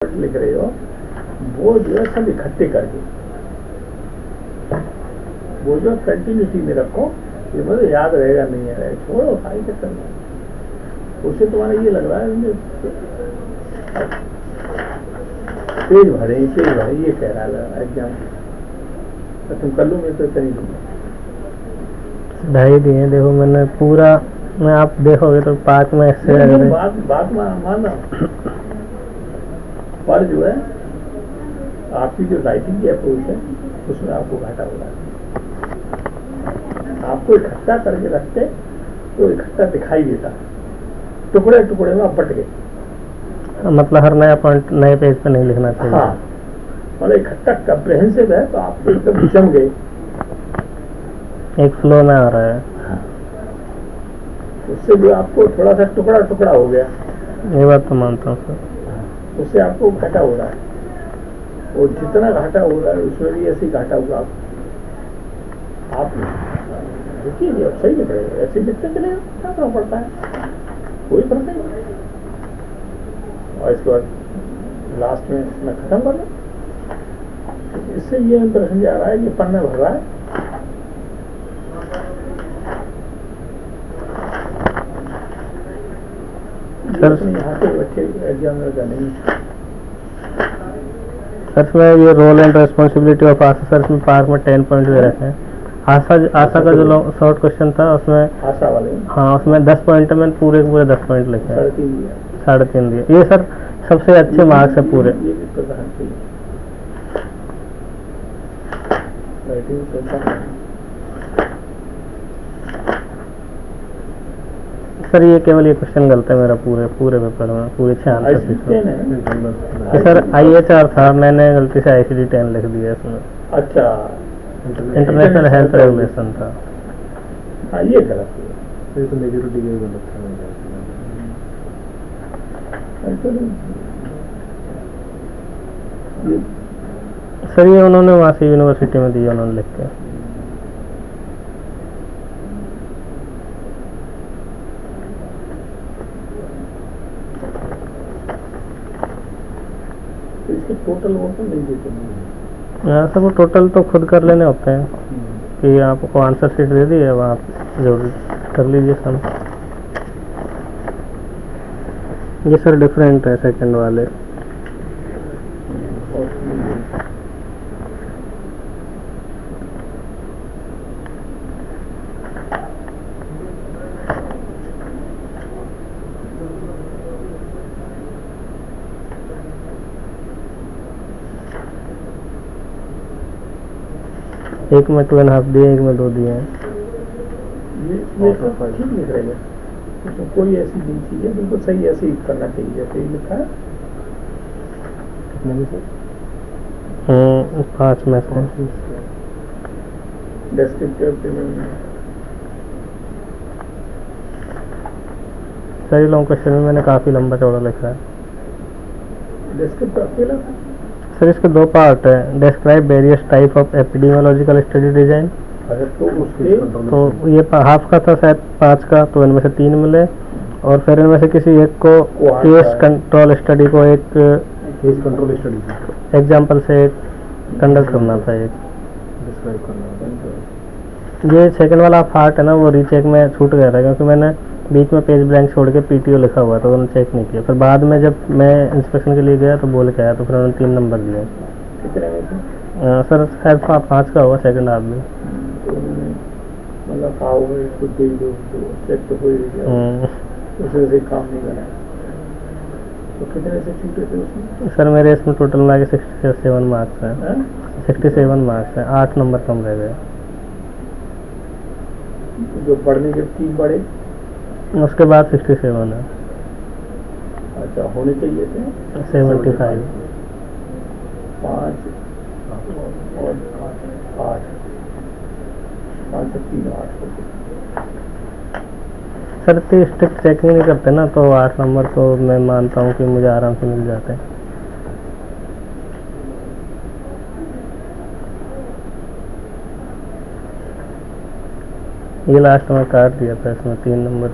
लिख रहे हो वो जो है सब इकट्ठे करके वो जो कंटिन्यूटी में रखो, ये मुझे याद रहेगा नहीं है, छोड़ो सारी चक्कर में। उससे तुम्हारा ये लग रहा है पेज भरे ये कह रहा है एग्जाम, तो तुम कर लो, मैं तो कर ही दूंगा। ढाई दिए देखो मैंने पूरा, मैं आप देखोगे तो 5 में इससे बात माना पर जो है आपकी जो राइटिंग की अप्रोच है उसमें आपको घाटा हो रहा है। आपको इकट्ठा करके रखते तो इकट्ठा दिखाई देता, टुकड़े टुकड़े में आप बट गए। मतलब हर नया पॉइंट नए पेज पे नहीं लिखना चाहिए। हाँ, मतलब इकट्ठा कम्प्रेहेंसिव है तो आप तो एकदम जम गए, एक फ्लो में आ रहा है। हाँ। उससे जो आपको थोड़ा सा टुकड़ा टुकड़ा हो गया, ये बात तो मानता हूँ सर। उससे आपको घाटा हो रहा है, और जितना घाटा हो रहा है उसमें भी ऐसे ही घाटा हुआ। आप देखिए अब सही लिख रहे हो, ऐसे लिखते चले क्या फर्क पड़ता है, कोई फर्क नहीं। और इसके बाद लास्ट में मैं खत्म कर लूँ, इससे ये इंप्रेशन जा रहा है कि पन्ना भर रहा है। सर यहाँ के बच्चे एग्जामिनर का नहीं। सर इसमें ये role and responsibility of ASHA, sir इसमें पार्क में 10 पॉइंट दे रखे हैं। आशा का जो शॉर्ट क्वेश्चन था उसमें आशा वाले, हाँ उसमें 10 पॉइंट में पूरे 10 पॉइंट लिखे हैं, 3.5 दिए। ये सर सबसे अच्छे मार्क्स है पूरे। सर ये केवल ये क्वेश्चन गलत है मेरा पूरे पेपर में, पूरे 6 आंसर। ये सर IHR था, मैंने गलती से ICD-10 लिख दिया इसमें। अच्छा, इंटरनेशनल हेल्थ रेगुलेशन था। हाँ ये गलत है, ये तो नेगेटिव डिग्री गलत था। सर ये उन्होंने वहाँ से यूनिवर्सिटी में दिया, उन्होंने लिख के। इसके टोटल वो तो नहीं देते। यहाँ से वो टोटल तो खुद कर लेने होते हैं कि आपको आंसर शीट दे दी है, वहाँ जो कर लीजिए सर। ये सर डिफरेंट है सेकंड वाले। एक में 2.5 दिए, एक में 2 दिए हैं। ये सब ठीक लिख रहे हैं, तो कोई ऐसी नहीं चीज है, बिल्कुल सही ऐसे ही करना चाहिए जैसे ही लिखा है। कितने में सर? 5 में से। डिस्क्रिप्टिव सही लॉन्ग क्वेश्चन में मैंने काफ़ी लंबा चौड़ा लिखा है। डिस्क्रिप्टिव अकेला सर इसके 2 पार्ट है। Describe various type of epidemiological study design. तो उसके तो ये हाफ का था शायद 5 का, तो इनमें से 3 मिले, और फिर इनमें से किसी एक को केस कंट्रोल स्टडी को एक केस कंट्रोल स्टडी एग्जाम्पल से कंडक्ट करना था, एक डिस्क्राइब करना। ये सेकंड वाला पार्ट है ना, वो रीचेक में छूट गया था क्योंकि मैंने बीच में पेज ब्लैंक छोड़ के PTO लिखा हुआ था, तो उन्होंने चेक नहीं किया। फिर बाद में जब मैं इंस्पेक्शन के लिए गया तो बोल के आया, तो फिर उन्होंने 3 नंबर दिए। कितने में थे? सर शायद 5 का होगा सेकंड हाफ में। मतलब आओ खुद दे दो तो चेक तो हो ही गया, उससे काम नहीं बना। तो कितने से छूटे थे उसमें? सर मेरे इसमें टोटल मिला के 67 मार्क्स हैं। 67 मार्क्स हैं, 8 नंबर कम रह गए। जो बढ़ने के 3 बढ़े, उसके बाद 67 है। अच्छा होने चाहिए थे 75। 5 और 8, 5 से 3 8 सर इतनी स्ट्रिक्ट चेकिंग नहीं करते ना, तो 8 नंबर तो मैं मानता हूँ कि मुझे आराम से मिल जाते हैं। ये लास्ट में काट दिया था, इसमें 3 नंबर।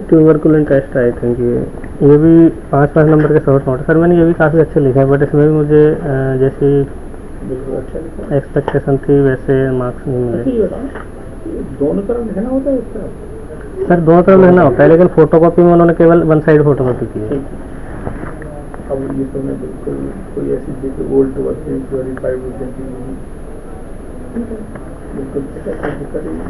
ट्यूबरकुलेंट टेस्ट आई थिंक ये भी 5-5 नंबर के शॉर्ट नोट सर मैंने ये भी काफ़ी अच्छे लिखे हैं बट इसमें भी मुझे जैसी बिल्कुल अच्छा लिखा है। एक्सपेक्टेशन थी वैसे मार्क्स नहीं अच्छा मिले। ये बताओ, ये दोनों तरफ लिखना होता है इस तरफ? सर दोनों तरफ लिखना होता है लेकिन फोटोकॉपी में उन्होंने केवल वन साइड फोटोकॉपी की है। ठीक है। अब ये तो मैं बिल्कुल कोई ऐसी देखिए ओल्ड टू वर्क वेरीफाइड बिल्कुल ठीक है, कोई दिक्कत नहीं है।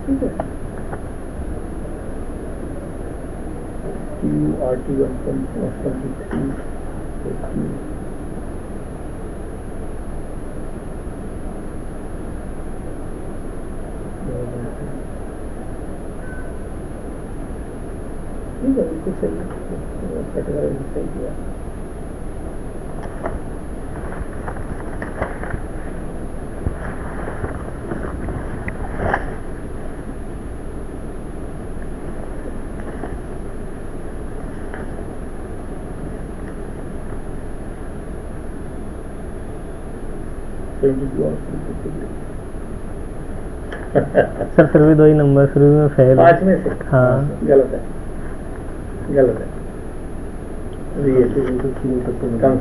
ठीक है। QRT 1.23 ठीक है, बिल्कुल सही है, कैटेगरी सही किया। सर फिर भी 2 ही नंबर फिर भी मैं फेल। 5 में से? हाँ गलत है, गलत है। ये कम से कम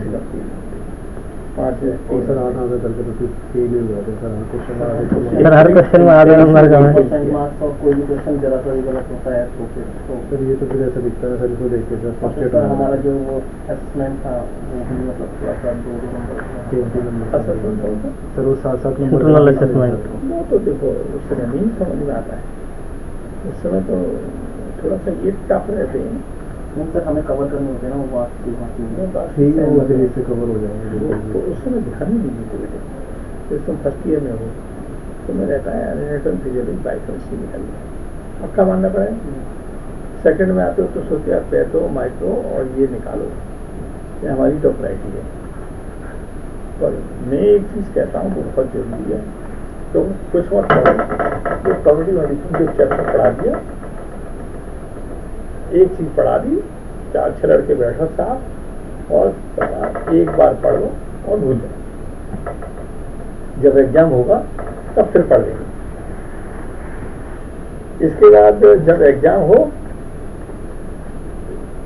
5 में से सर 8 आधा करके तो फिर फेल ही हुआ था सर। हर क्वेश्चन में आधे सर हर क्वेश्चन में आधा नंबर कम है। कोई भी क्वेश्चन जरा सा भी गलत होता है तो फिर तो सर ये तो फिर ऐसा दिखता है सर, इसको देख के सर फर्स्ट सर हमारा जो वो असेसमेंट था वो भी मतलब थोड़ा सा 2 नंबर नंबर असेसमेंट होता है। सर वो 7 नंबर इंटरनल असेसमेंट। वो तो देखो उस समय नहीं समझ में आता है, उस समय तो थोड़ा सा ये टफ रहते हैं। नहीं सर हमें कवर करने होते हैं ना वो बात की ठीक है, वो फिर इससे कवर हो जाएंगे। तो उस समय ध्यान नहीं दीजिए कोई तो जैसे तुम फर्स्ट ईयर में हो तो मैं रहता है एनिमेशन फिजियोलॉजी बायोकेमिस्ट्री निकल गया, पक्का मानना पड़ेगा। सेकंड में आते हो तो सोचते यार पैथो माइक्रो और ये निकालो, ये हमारी टॉप प्रायोरिटी है। पर मैं एक चीज़ कहता हूँ वो बहुत जरूरी है, तो कुछ और जो कम्युनिटी मेडिसिन जो चैप्टर पढ़ा दिया, एक चीज़ पढ़ा दी, 4-6 लड़के बैठो साहब और एक बार पढ़ लो और भूल जाओ, जब एग्जाम होगा तब फिर पढ़ लेंगे। इसके बाद जब एग्जाम हो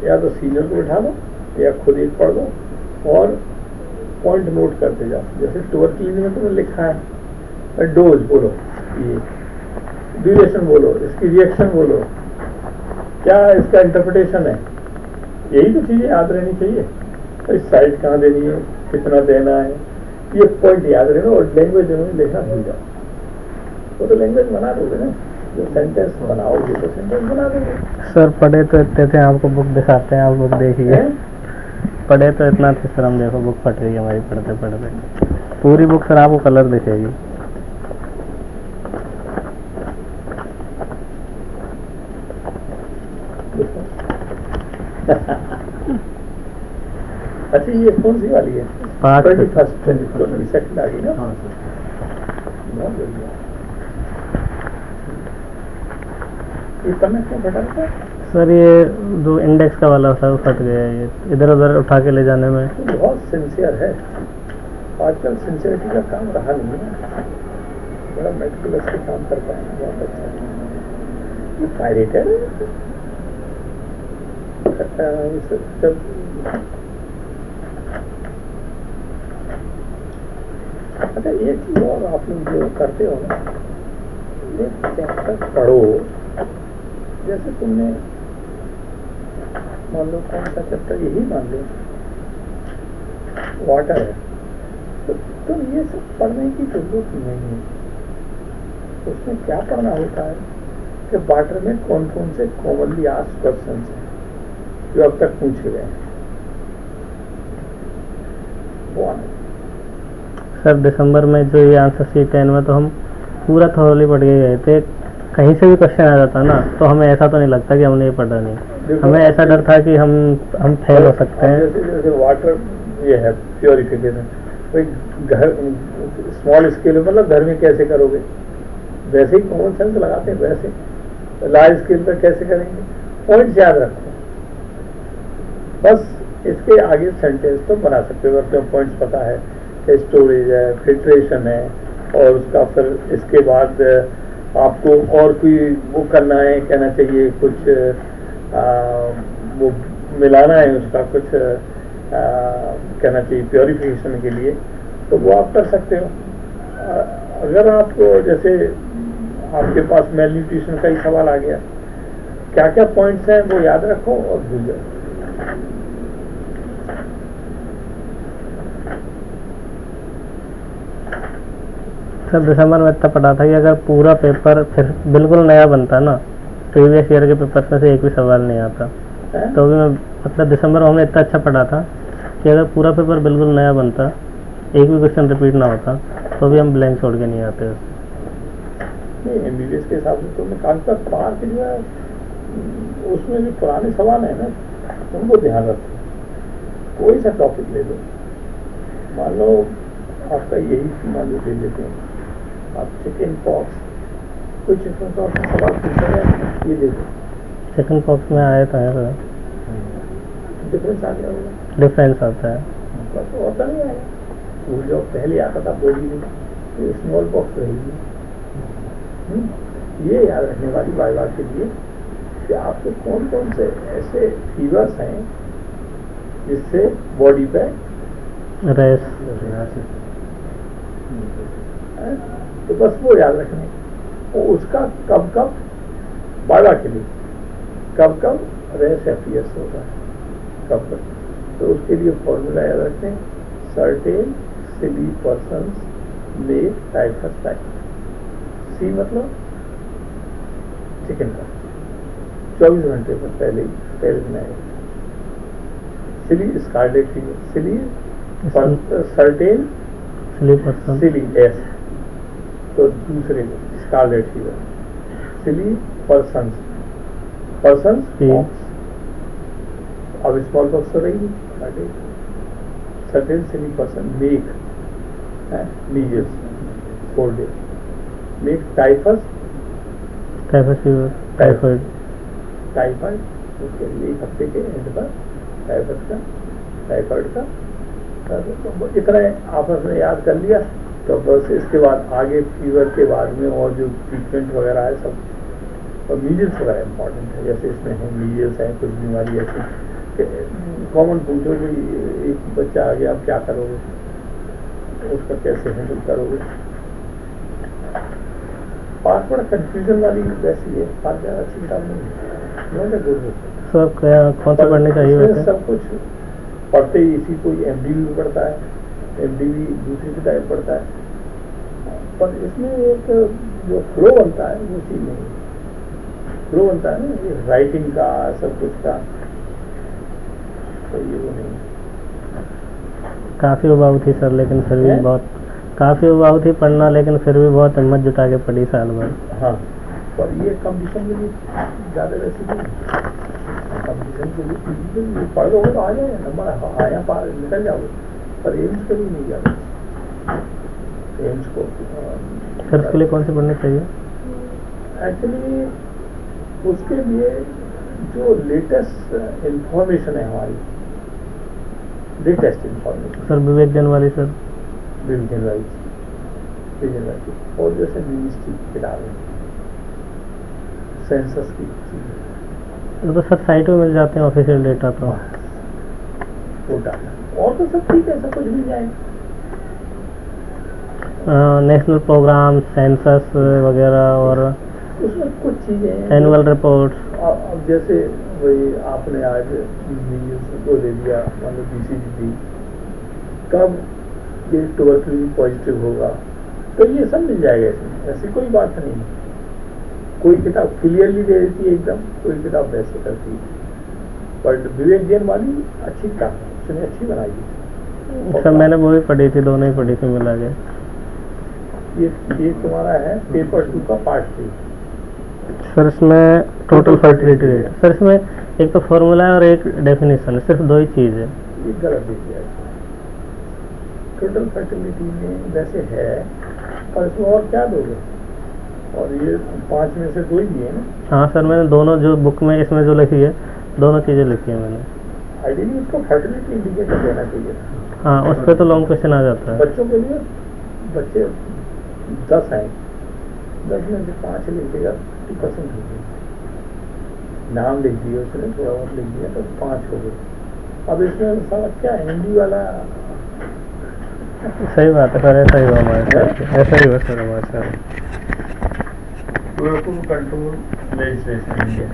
या तो सीनियर को बिठा लो या खुद एक पढ़ लो और पॉइंट नोट करते जाओ। जैसे ट्यूबरकुलोसिस में तुमने लिखा है डोज बोलो, ये ड्यूरेशन बोलो, इसकी रिएक्शन बोलो, क्या इसका इंटरप्रिटेशन है, यही तो चीज़ें याद रहनी चाहिए। इस साइड कहाँ देनी है, कितना देना है, ये पॉइंट याद रहना। और लैंग्वेज में लिखना भूल जाओ, वो तो लैंग्वेज बना दोगे ना, जो सेंटेंस बनाओगे तो सेंटेंस बना दोगे। सर पढ़े तो इतने थे, आपको बुक दिखाते हैं, आप बुक देखिए। पढ़े तो इतना थे सर, हम देखो बुक फट रही है हमारी पढ़ते पढ़ते। पूरी बुक सर आपको कलर दिखेगी। अच्छा ये कौन सी वाली है? 21st 22nd आ गई ना? हाँ सर। बहुत बढ़िया। ये समय क्यों फटा था? सर ये जो इंडेक्स का वाला था वो फट गया है, ये इधर उधर उठा के ले जाने में। तो बहुत सिंसियर है, आजकल सिंसियरिटी का काम रहा नहीं है, बड़ा मेटिकुलस से काम करता है, बहुत अच्छा है। ये पायरेटेड जब अच्छा एक चीज और आप लोग जो करते हो ना, ये चैप्टर पढ़ो, जैसे तुमने मान लो कौन सा चैप्टर यही मान लो वाटर है, तो तुम ये सब पढ़ने की जरूरत नहीं है। उसमें क्या पढ़ना होता है कि वाटर में कौन कौन से कॉमनली आस्क्ड क्वेश्चंस हैं जो अब तक पूछे गए हैं, वो आना। सर दिसंबर में जो ये आंसर शीट 10 में तो हम पूरा थोरली पढ़ के गए थे, कहीं से भी क्वेश्चन आ जाता ना तो हमें ऐसा तो नहीं लगता कि हमने ये पढ़ा नहीं, हमें ऐसा डर था कि हम फेल हो सकते हैं। जैसे वाटर ये है प्योरिफिकेशन, कोई घर स्मॉल स्केल मतलब घर में कैसे करोगे, वैसे ही कॉमन सेंस लगाते हैं, वैसे लार्ज स्केल पर कैसे करेंगे, पॉइंट्स याद रखो बस। इसके आगे सेंटेंस तो बना सकते हो, अपने पॉइंट्स पता है कि स्टोरेज है, फिल्ट्रेशन है, और उसका फिर इसके बाद आपको और कोई वो करना है, कहना चाहिए कुछ वो मिलाना है उसका कुछ कहना चाहिए प्योरिफिकेशन के लिए, तो वो आप कर सकते हो। अगर आप जैसे आपके पास मेल न्यूट्रिशन का ही सवाल आ गया, क्या क्या पॉइंट्स हैं वो याद रखो और भूल जाओ। सर दिसंबर में इतना पढ़ा था कि अगर पूरा पेपर फिर बिल्कुल नया बनता ना, प्रीवियस ईयर के पेपर में से एक भी सवाल नहीं आता, तो भी मैं मतलब दिसंबर में हमने इतना अच्छा पढ़ा था कि अगर पूरा पेपर बिल्कुल नया बनता, एक भी क्वेश्चन रिपीट ना होता, तो भी हम ब्लैंक छोड़ के नहीं आते। नहीं, एमबीबीएस के हिसाब से तो मैं कागज पार के जो है उसमें भी पुराने सवाल है ना, उनको ध्यान रखो। कोई सा टॉपिक ले लो, मान लो आपका यही मान लो ले लेते हैं आप चिकन पॉक्स, कोई चिकन पॉक्स का सवाल पूछा है, ये देखो चिकन पॉक्स में आया था सर, डिफरेंस आ गया होगा, डिफरेंस आता है, बस और तो नहीं आया। वो जो पहले आता था बॉडी में, ये स्मॉल पॉक्स रहेगी। ये याद रखने वाली बात के लिए कि आपके कौन कौन से ऐसे फीवर्स हैं जिससे बॉडी पे रेस, तो बस वो याद रखने, और उसका कब कब बाड़ा के लिए कब कब रेस एफियस होता है, कब कब, तो उसके लिए फॉर्मूला याद रखें, certain silly persons make typhus type, C मतलब चिकन का 24 घंटे पर पहले दिन आएगा, silly scarlet fever, silly certain silly S, तो दूसरे scarlet fever, silly persons pox, अब स्मॉल पॉक्स हो रही है, certain silly person make measles 4 days, make typhus fever, typhoid, उसके लिए 1 हफ्ते के एंड पर टाइफाइड का तो इतना आपस में याद कर लिया, तो बस इसके बाद आगे फीवर के बाद में और जो ट्रीटमेंट वगैरह है सब, और मीजल्स वगैरह इम्पॉर्टेंट है, जैसे इसमें है मीजल्स है, कुछ बीमारी ऐसी कॉमन पूछो कि एक बच्चा आ गया आप क्या करोगे, उसका कैसे हैंडल करोगे, पास बड़ा कंफ्यूजन वाली वैसी है, पास ज़्यादा अच्छी किताब नहीं है। सर क्या कौन सा पढ़नी चाहिए वैसे? सब कुछ पढ़ते ही इसी कोई एमडीवी भी पढ़ता है, एमडीवी दूसरी किताब पढ़ता है, पर इसमें एक जो फ्लो बनता है वो चीज़ नहीं, फ्लो बनता है ना राइटिंग का सब कुछ का, तो ये वो नहीं। काफ़ी उबाऊ थी सर, लेकिन फिर भी बहुत काफ़ी उबाऊ थी पढ़ना, लेकिन फिर भी बहुत हिम्मत जुटा के पढ़ी साल भर। हाँ, पर ये कंपटीशन के लिए ज़्यादा वैसे नहीं, कंपटीशन के लिए पढ़ लो तो आ जाए नंबर, आया पार निकल जाओगे, पर एम्स के लिए नहीं जाओगे, एम्स को सर उसके लिए कौन सी पढ़नी चाहिए? एक्चुअली उसके लिए जो लेटेस्ट इंफॉर्मेशन है हमारी, लेटेस्ट इंफॉर्मेशन सर विवेक जैन वाली, सर विवेक वाइज, और जैसे मिनिस्ट्री की किताबें, सेंसस की चीज़ें, तो सर साइट में मिल जाते हैं ऑफिशियल डेटा, तो वो डाटा, और तो सब ठीक है, सब कुछ मिल जाएगा। नेशनल प्रोग्राम, सेंसस वगैरह, और उसमें कुछ चीज़ें एनुअल रिपोर्ट, अब जैसे वही आपने आज को ले लिया, मतलब BCG कब ये ट्यूबरकुलोसिस पॉजिटिव होगा, तो ये सब मिल जाएगा इसमें, ऐसी कोई बात नहीं है। कोई किताब क्लियरली दे देती है एकदम, कोई किताब वैसे करती है। पर विवेक जैन वाली अच्छी किताब है, उसने अच्छी बनाई है। सर मैंने वो भी पढ़ी थी, दोनों ही पढ़ी थी मिला के। ये तुम्हारा है पेपर 2 का पार्ट 3। सर इसमें टोटल फर्टिलिटी रेट, सर इसमें एक तो फॉर्मूला है और एक डेफिनेशन है, सिर्फ 2 ही चीज़ है। ये गलत दिख गया। टोटल फर्टिलिटी में वैसे है, और इसमें और क्या दोगे? और ये 5 में से 2 ही दिए ना। हाँ सर, मैंने दोनों जो बुक में इसमें जो लिखी है, दोनों चीज़ें लिखी है मैंने। आइडियली उसको फर्टिलिटी इंडिकेटर देना चाहिए। हाँ, उस पर तो लॉन्ग क्वेश्चन आ जाता है। बच्चों के लिए बच्चे 10 हैं, 10 में से 5 लिख देगा, 50% हो गया। नाम लिख दिया उसने, थोड़ा बहुत लिख दिया तो 5 हो गए। अब इसमें साला क्या हिंदी वाला। सही बात है सर, ऐसा ही हुआ हमारे साथ, ऐसा ही हुआ सर हमारे साथ। Control legislation India.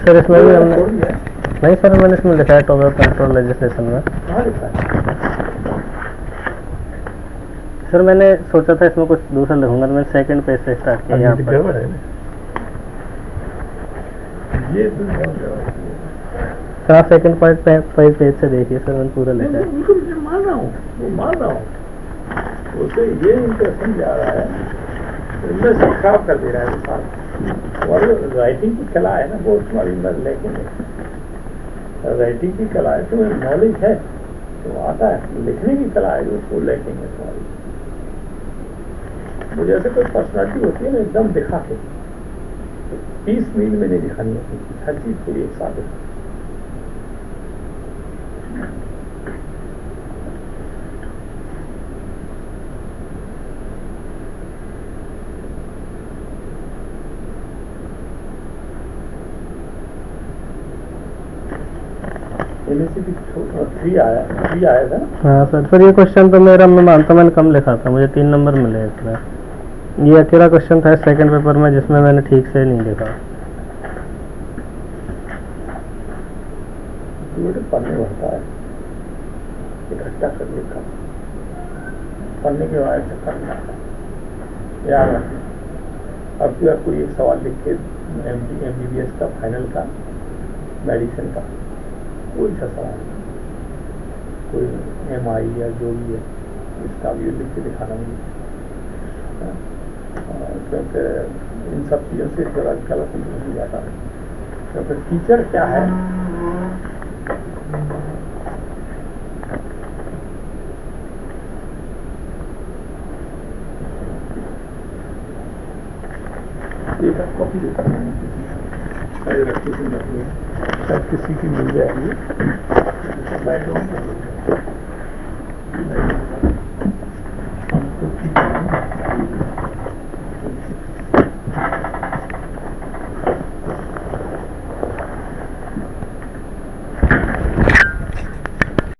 सर इसमें भी हमने छोड़ दिया। नहीं सर, मैंने इसमें लिखा है टोबैको कंट्रोल लेजिस्लेशन में। कहाँ लिखा है? सर मैंने सोचा था इसमें कुछ दूसरा लिखूंगा, तो मैंने सेकंड पेज से स्टार्ट किया यहाँ पर। गड़बड़ है ना ये तो बहुत गड़बड़ है। सर आप सेकंड पार्ट पेज से देखिए सर, मैंने पूरा लिखा है। उनको मैं मान रहा हूँ, वो मान रहा हूँ। उसे ये इंप्रेशन जा रहा है, इनमें से खराब कर दे रहा है साथ। तुम्हारी राइटिंग की कला है ना, वो तुम्हारी अंदर लेके नहीं। राइटिंग की कला है, तुम्हें नॉलेज है तो आता है, लिखने की कला है जो लेके है तुम्हारी। मुझे ऐसे कोई पर्सनालिटी होती है ना, एकदम दिखा के 30 मील में नहीं दिखानी होती, हर चीज को एक साथ दिखा। थ्री आया था। हाँ सर ये क्वेश्चन तो मेरा, मैं मानता हूँ मैंने कम लिखा था, मुझे 3 नंबर मिले इसमें। ये अकेला क्वेश्चन था सेकंड पेपर में जिसमें मैंने ठीक से नहीं लिखा। पढ़ने होता है, इकट्ठा कर लिखा, पढ़ने के बाद करना याद रखना। अब जो कोई एक सवाल लिख के MBBS का फाइनल का, मेडिसिन का कोई सा सवाल, कोई MI या जो भी है, इसका भी लिख के दिखाना मुझे, क्योंकि इन सब चीज़ों से थोड़ा गलत हो जाता है। क्योंकि टीचर क्या है, एक कॉपी देता हूँ, किसी की मिल जाएगी।